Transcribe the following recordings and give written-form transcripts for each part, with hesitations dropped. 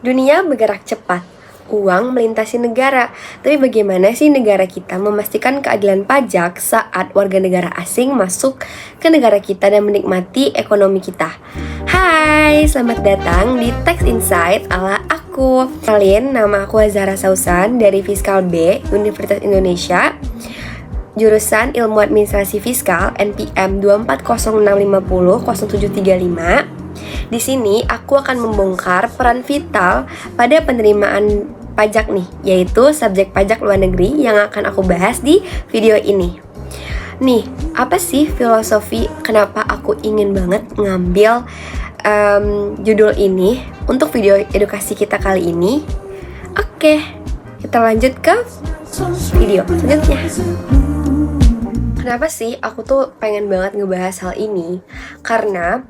Dunia bergerak cepat, uang melintasi negara. Tapi bagaimana sih negara kita memastikan keadilan pajak saat warga negara asing masuk ke negara kita dan menikmati ekonomi kita? Hai, selamat datang di Tax Insight ala aku. Kalian, nama aku Azhara Sausan dari Fiskal B, Universitas Indonesia. Jurusan Ilmu Administrasi Fiskal NPM 24065500735. Di sini aku akan membongkar peran vital pada penerimaan pajak nih, yaitu subjek pajak luar negeri yang akan aku bahas di video ini. Nih, apa sih filosofi kenapa aku ingin banget ngambil judul ini untuk video edukasi kita kali ini? Oke, kita lanjut ke video selanjutnya. Kenapa sih aku tuh pengen banget ngebahas hal ini? Karena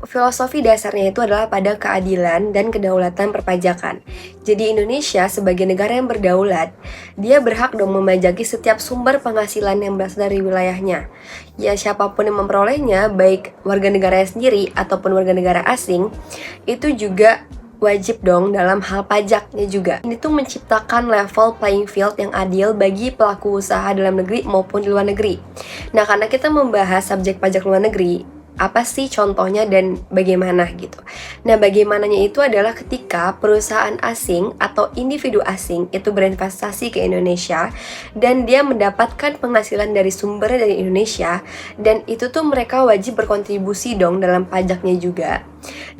filosofi dasarnya itu adalah pada keadilan dan kedaulatan perpajakan. Jadi Indonesia sebagai negara yang berdaulat, dia berhak dong memajaki setiap sumber penghasilan yang berasal dari wilayahnya. Ya siapapun yang memperolehnya, baik warga negaranya sendiri ataupun warga negara asing, itu juga wajib dong dalam hal pajaknya juga. Ini tuh menciptakan level playing field yang adil bagi pelaku usaha dalam negeri maupun di luar negeri. Nah, karena kita membahas subjek pajak luar negeri, apa sih contohnya dan bagaimana gitu. Nah, bagaimananya itu adalah ketika perusahaan asing atau individu asing itu berinvestasi ke Indonesia dan dia mendapatkan penghasilan dari sumbernya dari Indonesia, dan itu tuh mereka wajib berkontribusi dong dalam pajaknya juga.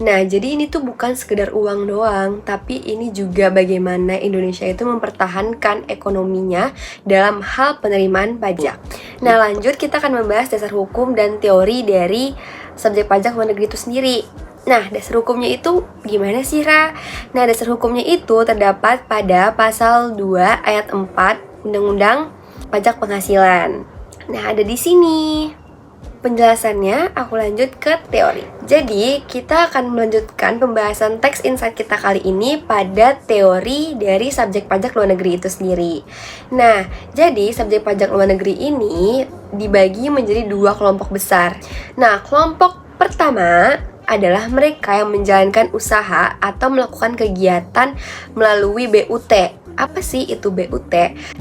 Nah, jadi ini tuh bukan sekedar uang doang, tapi ini juga bagaimana Indonesia itu mempertahankan ekonominya dalam hal penerimaan pajak. Nah, lanjut kita akan membahas dasar hukum dan teori dari subjek pajak luar negeri itu sendiri. Nah, dasar hukumnya itu gimana sih, Ra? Nah, dasar hukumnya itu terdapat pada pasal 2 ayat 4 Undang-Undang Pajak Penghasilan. Nah, ada di sini penjelasannya. Aku lanjut ke teori. Jadi, kita akan melanjutkan pembahasan Tax Insight kita kali ini pada teori dari subjek pajak luar negeri itu sendiri. Nah, jadi subjek pajak luar negeri ini dibagi menjadi dua kelompok besar. Nah, kelompok pertama adalah mereka yang menjalankan usaha atau melakukan kegiatan melalui BUT. Apa sih itu BUT?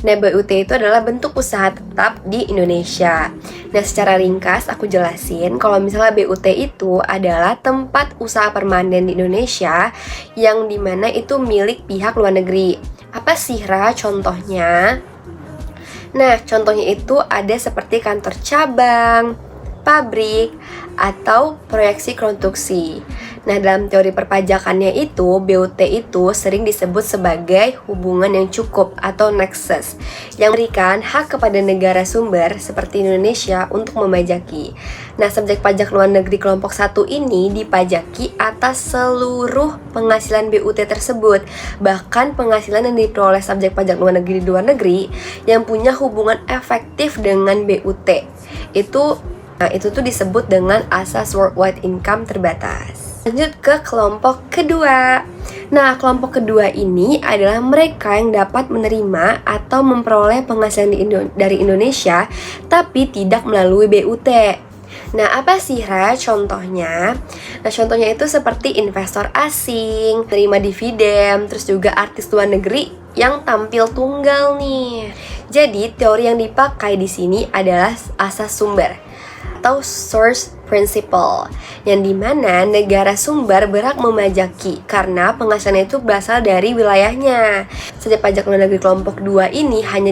Nah, BUT itu adalah bentuk usaha tetap di Indonesia. Nah, secara ringkas aku jelasin, kalau misalnya BUT itu adalah tempat usaha permanen di Indonesia yang dimana itu milik pihak luar negeri. Apa sih, Ra, contohnya? Nah, contohnya itu ada seperti kantor cabang, pabrik, atau proyeksi konstruksi. Nah, dalam teori perpajakannya itu, BUT itu sering disebut sebagai hubungan yang cukup atau nexus yang memberikan hak kepada negara sumber seperti Indonesia untuk memajaki. Nah, subjek pajak luar negeri kelompok 1 ini dipajaki atas seluruh penghasilan BUT tersebut, bahkan penghasilan yang diperoleh subjek pajak luar negeri di luar negeri yang punya hubungan efektif dengan BUT. Itu tuh disebut dengan asas worldwide income terbatas. Lanjut ke kelompok kedua. Nah, kelompok kedua ini adalah mereka yang dapat menerima atau memperoleh penghasilan dari Indonesia tapi tidak melalui BUT. Nah, apa sih, Ra, contohnya? Nah, contohnya itu seperti investor asing, terima dividen, terus juga artis luar negeri yang tampil tunggal nih. Jadi, teori yang dipakai di sini adalah asas sumber atau source principle, yang dimana negara sumber berhak memajaki karena penghasilan itu berasal dari wilayahnya. Subjek pajak luar negeri kelompok 2 ini hanya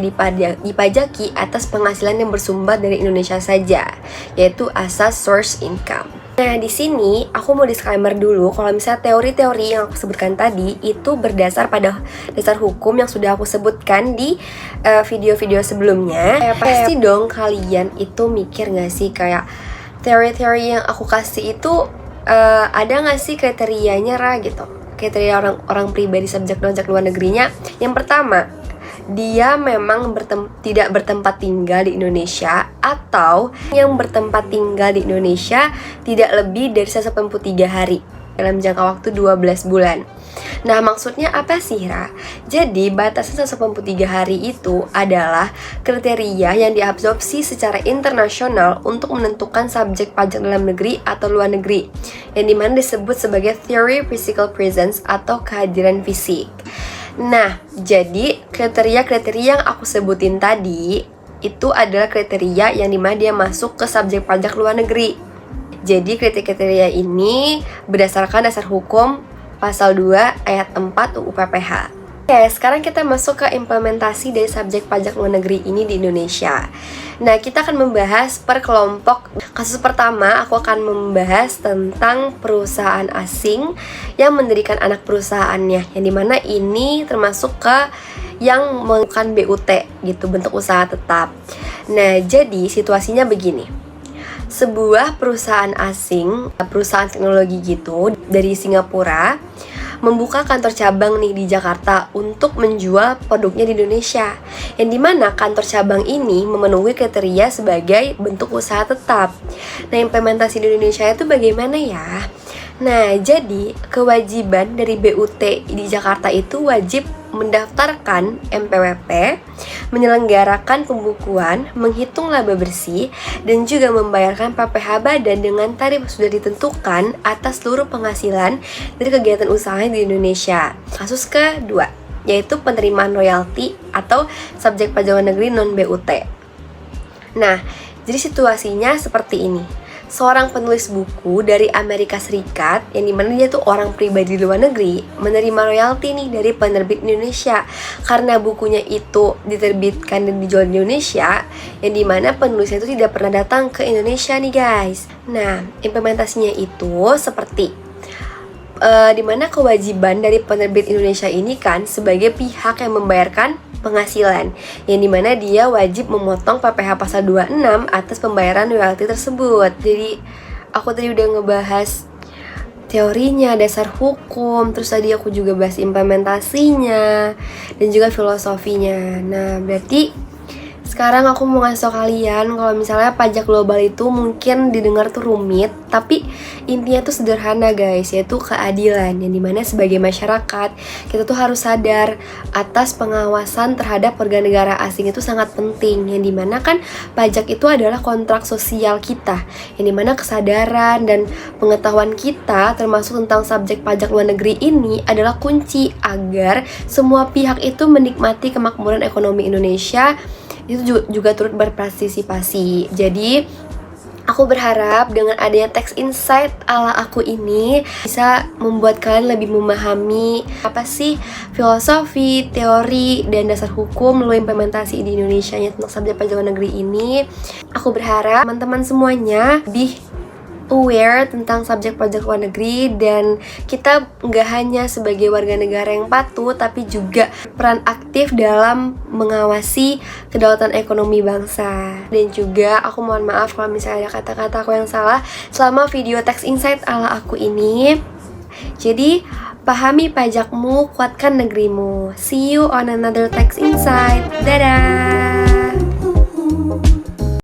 dipajaki atas penghasilan yang bersumber dari Indonesia saja, yaitu asas source income. Nah, di sini aku mau disclaimer dulu kalau misalnya teori-teori yang aku sebutkan tadi itu berdasar pada dasar hukum yang sudah aku sebutkan di video-video sebelumnya. Pasti dong kalian itu mikir gak sih kayak teori-teori yang aku kasih itu ada gak sih kriterianya, Ra, gitu. Kriteria orang pribadi subjek pajak luar negerinya. Yang pertama, dia memang tidak bertempat tinggal di Indonesia, atau yang bertempat tinggal di Indonesia tidak lebih dari 183 hari. dalam jangka waktu 12 bulan. Nah, maksudnya apa sih, Ra? Jadi, batasan 183 hari itu adalah kriteria yang diabsorpsi secara internasional untuk menentukan subjek pajak dalam negeri atau luar negeri, yang dimana disebut sebagai theory physical presence atau kehadiran fisik. Nah, jadi kriteria-kriteria yang aku sebutin tadi itu adalah kriteria yang dimana dia masuk ke subjek pajak luar negeri. Jadi kriteria ini berdasarkan dasar hukum Pasal 2 Ayat 4 UU PPH. Oke, sekarang kita masuk ke implementasi dari subjek pajak luar negeri ini di Indonesia. Nah, kita akan membahas per kelompok. Kasus pertama, aku akan membahas tentang perusahaan asing yang mendirikan anak perusahaannya, yang dimana ini termasuk ke yang melakukan BUT gitu, bentuk usaha tetap. Nah, jadi situasinya begini. Sebuah perusahaan asing, perusahaan teknologi gitu dari Singapura membuka kantor cabang nih di Jakarta untuk menjual produknya di Indonesia, yang dimana kantor cabang ini memenuhi kriteria sebagai bentuk usaha tetap. Nah, implementasi di Indonesia itu bagaimana ya? Nah, jadi kewajiban dari BUT di Jakarta itu wajib mendaftarkan MPWP, menyelenggarakan pembukuan, menghitung laba bersih, dan juga membayarkan PPh badan dengan tarif sudah ditentukan atas seluruh penghasilan dari kegiatan usahanya di Indonesia. Kasus kedua, yaitu penerimaan royalti atau subjek pajak luar negeri non-BUT. Nah, jadi situasinya seperti ini. Seorang penulis buku dari Amerika Serikat, yang dimana dia tuh orang pribadi di luar negeri, menerima royalti nih dari penerbit Indonesia karena bukunya itu diterbitkan dan dijual di Indonesia, yang dimana penulisnya itu tidak pernah datang ke Indonesia nih guys. Nah, implementasinya itu seperti dimana kewajiban dari penerbit Indonesia ini kan sebagai pihak yang membayarkan penghasilan, yang dimana dia wajib memotong PPh pasal 26 atas pembayaran royalti tersebut. Jadi aku tadi udah ngebahas teorinya, dasar hukum, terus tadi aku juga bahas implementasinya dan juga filosofinya. Nah, berarti sekarang aku mau ngasih tau kalian kalau misalnya pajak global itu mungkin didengar tuh rumit, tapi intinya tuh sederhana guys, yaitu keadilan, yang dimana sebagai masyarakat kita tuh harus sadar atas pengawasan terhadap warga negara asing itu sangat penting, yang dimana kan pajak itu adalah kontrak sosial kita, yang dimana kesadaran dan pengetahuan kita termasuk tentang subjek pajak luar negeri ini adalah kunci agar semua pihak itu menikmati kemakmuran ekonomi Indonesia itu juga turut berpartisipasi. Jadi aku berharap dengan adanya text insight ala aku ini bisa membuat kalian lebih memahami apa sih filosofi, teori, dan dasar hukum melalui implementasi di Indonesia tentang subjek pajak luar negeri ini. Aku berharap teman-teman semuanya lebih aware tentang subjek pajak luar negeri, dan kita nggak hanya sebagai warga negara yang patuh, tapi juga peran aktif dalam mengawasi kedaulatan ekonomi bangsa. Dan juga aku mohon maaf kalau misalnya ada kata-kata aku yang salah selama video text insight ala aku ini. Jadi pahami pajakmu, kuatkan negerimu. See you on another text insight. Dadah.